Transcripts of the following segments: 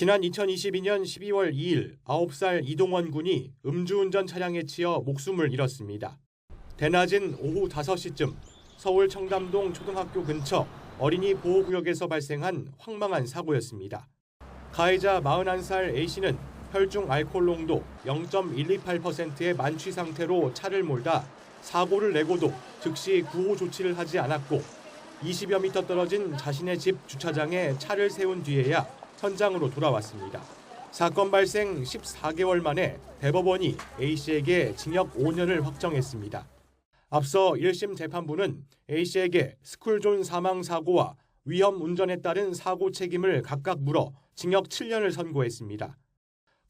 지난 2022년 12월 2일 9살 이동원 군이 음주운전 차량에 치여 목숨을 잃었습니다. 대낮인 오후 5시쯤 서울 청담동 초등학교 근처 어린이 보호구역에서 발생한 황망한 사고였습니다. 가해자 41살 A씨는 혈중 알코올 농도 0.128%의 만취 상태로 차를 몰다 사고를 내고도 즉시 구호 조치를 하지 않았고 20여 미터 떨어진 자신의 집 주차장에 차를 세운 뒤에야 현장으로 돌아왔습니다. 사건 발생 14개월 만에 대법원이 A씨에게 징역 5년을 확정했습니다. 앞서 1심 재판부는 A씨에게 스쿨존 사망 사고와 위험 운전에 따른 사고 책임을 각각 물어 징역 7년을 선고했습니다.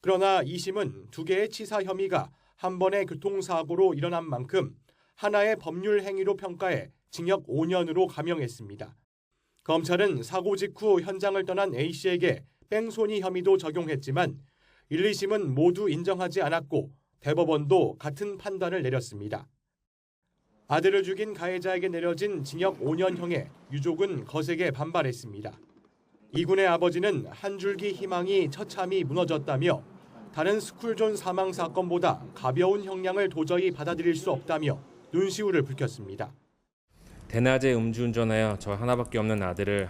그러나 2심은 두 개의 치사 혐의가 한 번의 교통사고로 일어난 만큼 하나의 법률 행위로 평가해 징역 5년으로 감형했습니다. 검찰은 사고 직후 현장을 떠난 A씨에게 뺑소니 혐의도 적용했지만 1, 2심은 모두 인정하지 않았고 대법원도 같은 판단을 내렸습니다. 아들을 죽인 가해자에게 내려진 징역 5년형에 유족은 거세게 반발했습니다. 이 군의 아버지는 한 줄기 희망이 처참히 무너졌다며 다른 스쿨존 사망 사건보다 가벼운 형량을 도저히 받아들일 수 없다며 눈시울을 붉혔습니다. 대낮에 음주운전하여 저 하나밖에 없는 아들을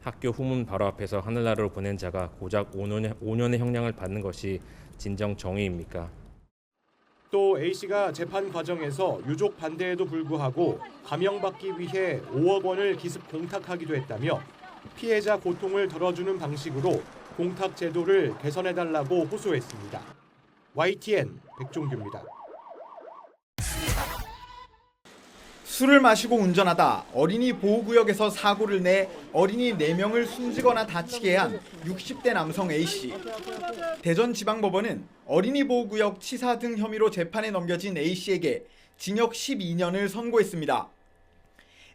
학교 후문 바로 앞에서 하늘나라로 보낸 자가 고작 5년의 형량을 받는 것이 진정 정의입니까? 또 A씨가 재판 과정에서 유족 반대에도 불구하고 감형받기 위해 5억 원을 기습 공탁하기도 했다며 피해자 고통을 덜어주는 방식으로 공탁 제도를 개선해달라고 호소했습니다. YTN 백종규입니다. 술을 마시고 운전하다 어린이 보호구역에서 사고를 내 어린이 4명을 숨지거나 다치게 한 60대 남성 A씨. 대전지방법원은 어린이 보호구역 치사 등 혐의로 재판에 넘겨진 A씨에게 징역 12년을 선고했습니다.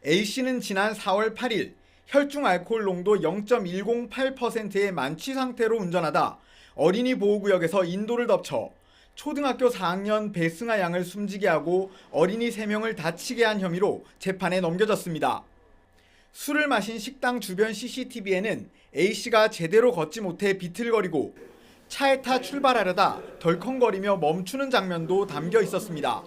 A씨는 지난 4월 8일 혈중 알코올 농도 0.108%의 만취 상태로 운전하다 어린이 보호구역에서 인도를 덮쳐 초등학교 4학년 배승아 양을 숨지게 하고 어린이 3명을 다치게 한 혐의로 재판에 넘겨졌습니다. 술을 마신 식당 주변 CCTV에는 A씨가 제대로 걷지 못해 비틀거리고 차에 타 출발하려다 덜컹거리며 멈추는 장면도 담겨 있었습니다.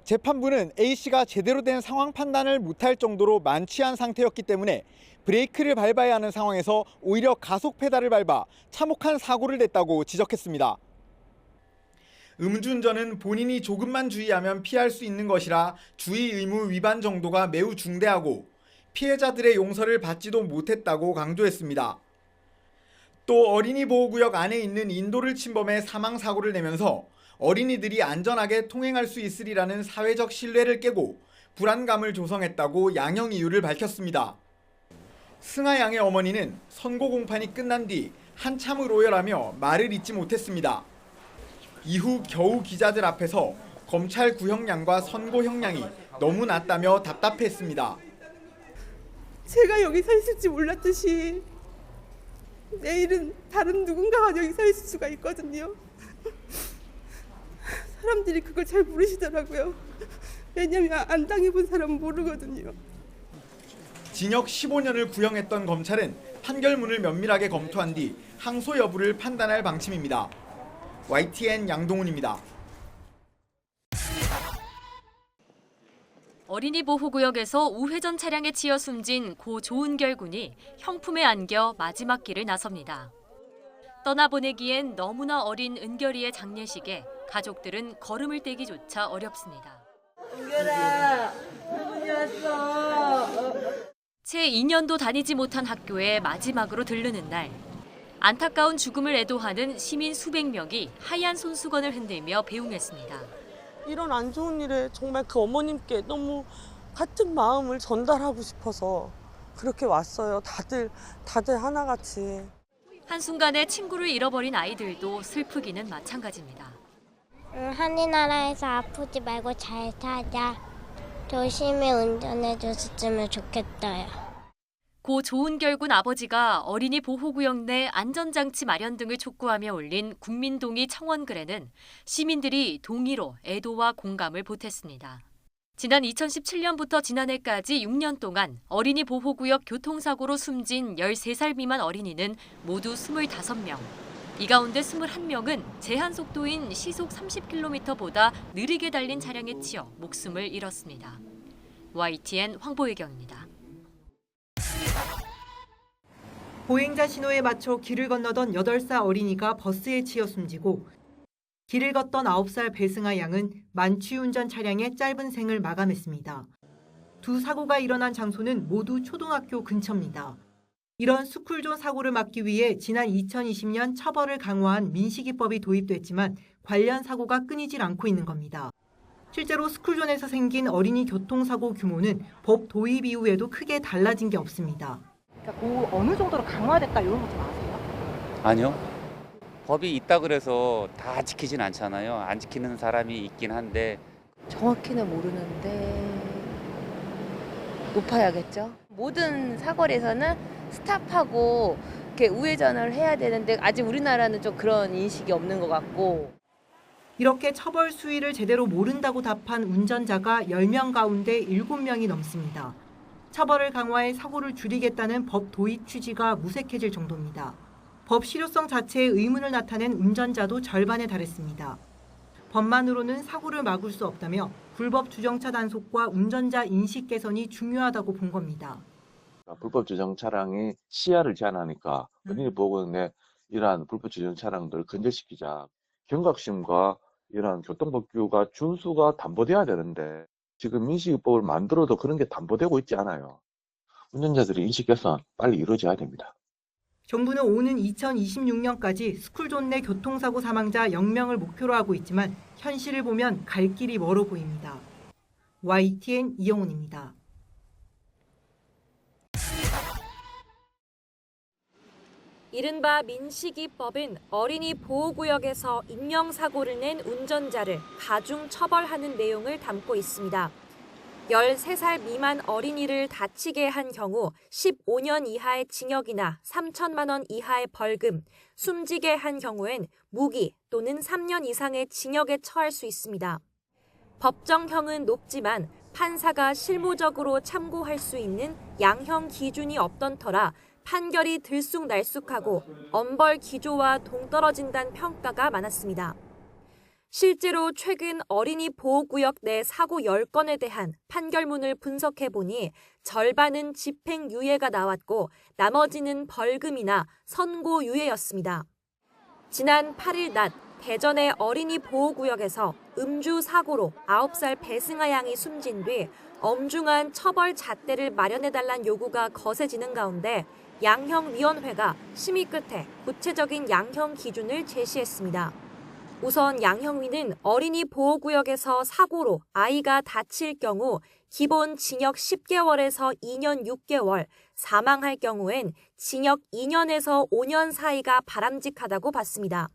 재판부는 A씨가 제대로 된 상황 판단을 못할 정도로 만취한 상태였기 때문에 브레이크를 밟아야 하는 상황에서 오히려 가속 페달을 밟아 참혹한 사고를 냈다고 지적했습니다. 음주운전은 본인이 조금만 주의하면 피할 수 있는 것이라 주의 의무 위반 정도가 매우 중대하고 피해자들의 용서를 받지도 못했다고 강조했습니다. 또 어린이 보호구역 안에 있는 인도를 침범해 사망사고를 내면서 어린이들이 안전하게 통행할 수 있으리라는 사회적 신뢰를 깨고 불안감을 조성했다고 양형 이유를 밝혔습니다. 승아 양의 어머니는 선고 공판이 끝난 뒤 한참을 오열하며 말을 잇지 못했습니다. 이후 겨우 기자들 앞에서 검찰 구형량과 선고 형량이 너무 낮다며 답답했습니다. 제가 여기 서 있을지 몰랐듯이 내일은 다른 누군가가 여기 서 있을 수가 있거든요. 사람들이 그걸 잘 모르시더라고요. 왜냐면 안 당해본 사람은 모르거든요. 징역 15년을 구형했던 검찰은 판결문을 면밀하게 검토한 뒤 항소 여부를 판단할 방침입니다. YTN 양동훈입니다. 어린이 보호구역에서 우회전 차량에 치여 숨진 고 조은결 군이 형품에 안겨 마지막 길을 나섭니다. 떠나보내기엔 너무나 어린 은결이의 장례식에 가족들은 걸음을 떼기조차 어렵습니다. 은결아, 할머니 왔어. 채 2년도 다니지 못한 학교에 마지막으로 들르는 날. 안타까운 죽음을 애도하는 시민 수백 명이 하얀 손수건을 흔들며 배웅했습니다. 이런 안 좋은 일에 정말 그 어머님께 너무 같은 마음을 전달하고 싶어서 그렇게 왔어요. 다들 하나같이. 한순간에 친구를 잃어버린 아이들도 슬프기는 마찬가지입니다. 하늘나라에서 아프지 말고 잘 살자. 조심히 운전해줬으면 좋겠어요. 고 조은결 군 아버지가 어린이 보호구역 내 안전장치 마련 등을 촉구하며 올린 국민동의 청원글에는 시민들이 동의로 애도와 공감을 보탰습니다. 지난 2017년부터 지난해까지 6년 동안 어린이 보호구역 교통사고로 숨진 13살 미만 어린이는 모두 25명. 이 가운데 21명은 제한 속도인 시속 30km보다 느리게 달린 차량에 치여 목숨을 잃었습니다. YTN 황보혜경입니다. 보행자 신호에 맞춰 길을 건너던 8살 어린이가 버스에 치여 숨지고 길을 걷던 9살 배승아 양은 만취운전 차량의 짧은 생을 마감했습니다. 두 사고가 일어난 장소는 모두 초등학교 근처입니다. 이런 스쿨존 사고를 막기 위해 지난 2020년 처벌을 강화한 민식이법이 도입됐지만 관련 사고가 끊이질 않고 있는 겁니다. 실제로 스쿨존에서 생긴 어린이 교통사고 규모는 법 도입 이후에도 크게 달라진 게 없습니다. 그러니까 어느 정도로 강화됐다 이런 거 좀 아세요? 아니요. 법이 있다 그래서 다 지키진 않잖아요. 안 지키는 사람이 있긴 한데 정확히는 모르는데 높아야겠죠. 모든 사거리에서는 스탑하고 이렇게 우회전을 해야 되는데 아직 우리나라는 좀 그런 인식이 없는 것 같고. 이렇게 처벌 수위를 제대로 모른다고 답한 운전자가 10명 가운데 7명이 넘습니다. 처벌을 강화해 사고를 줄이겠다는 법 도입 취지가 무색해질 정도입니다. 법 실효성 자체에 의문을 나타낸 운전자도 절반에 달했습니다. 법만으로는 사고를 막을 수 없다며 불법 주정차 단속과 운전자 인식 개선이 중요하다고 본 겁니다. 불법 주정 차량이 시야를 제한하니까 어린이 보호구역내 이러한 불법 주정 차량들을 근절시키자. 경각심과 이러한 교통법규가 준수가 담보돼야 되는데 지금 민식이법을 만들어도 그런 게 담보되고 있지 않아요. 운전자들의 인식 개선 빨리 이루어져야 됩니다. 정부는 오는 2026년까지 스쿨존 내 교통사고 사망자 0명을 목표로 하고 있지만 현실을 보면 갈 길이 멀어 보입니다. YTN 이영훈입니다. 이른바 민식이법은 어린이 보호구역에서 인명사고를 낸 운전자를 가중 처벌하는 내용을 담고 있습니다. 13살 미만 어린이를 다치게 한 경우 15년 이하의 징역이나 3천만 원 이하의 벌금, 숨지게 한 경우엔 무기 또는 3년 이상의 징역에 처할 수 있습니다. 법정형은 높지만 판사가 실무적으로 참고할 수 있는 양형 기준이 없던 터라 판결이 들쑥날쑥하고 엄벌 기조와 동떨어진다는 평가가 많았습니다. 실제로 최근 어린이 보호구역 내 사고 10건에 대한 판결문을 분석해보니 절반은 집행유예가 나왔고 나머지는 벌금이나 선고유예였습니다. 지난 8일 낮 대전의 어린이 보호구역에서 음주 사고로 9살 배승아 양이 숨진 뒤 엄중한 처벌 잣대를 마련해달란 요구가 거세지는 가운데 양형위원회가 심의 끝에 구체적인 양형 기준을 제시했습니다. 우선 양형위는 어린이 보호구역에서 사고로 아이가 다칠 경우 기본 징역 10개월에서 2년 6개월, 사망할 경우엔 징역 2년에서 5년 사이가 바람직하다고 봤습니다.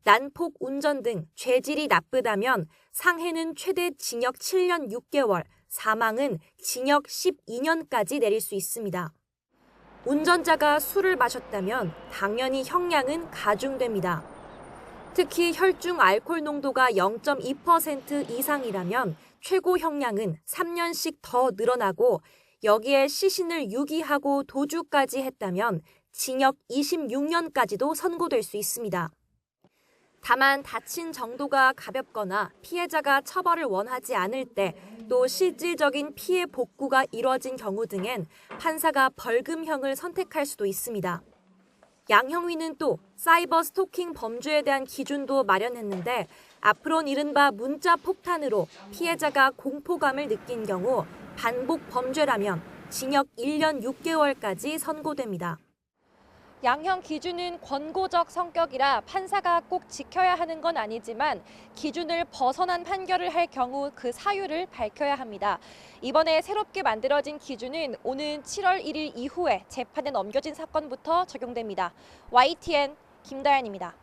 난폭 운전 등 죄질이 나쁘다면 상해는 최대 징역 7년 6개월, 사망은 징역 12년까지 내릴 수 있습니다. 운전자가 술을 마셨다면 당연히 형량은 가중됩니다. 특히 혈중 알코올 농도가 0.2% 이상이라면 최고 형량은 3년씩 더 늘어나고 여기에 시신을 유기하고 도주까지 했다면 징역 26년까지도 선고될 수 있습니다. 다만 다친 정도가 가볍거나 피해자가 처벌을 원하지 않을 때 또 실질적인 피해 복구가 이뤄진 경우 등엔 판사가 벌금형을 선택할 수도 있습니다. 양형위는 또 사이버 스토킹 범죄에 대한 기준도 마련했는데 앞으로는 이른바 문자 폭탄으로 피해자가 공포감을 느낀 경우 반복 범죄라면 징역 1년 6개월까지 선고됩니다. 양형 기준은 권고적 성격이라 판사가 꼭 지켜야 하는 건 아니지만 기준을 벗어난 판결을 할 경우 그 사유를 밝혀야 합니다. 이번에 새롭게 만들어진 기준은 오는 7월 1일 이후에 재판에 넘겨진 사건부터 적용됩니다. YTN 김다연입니다.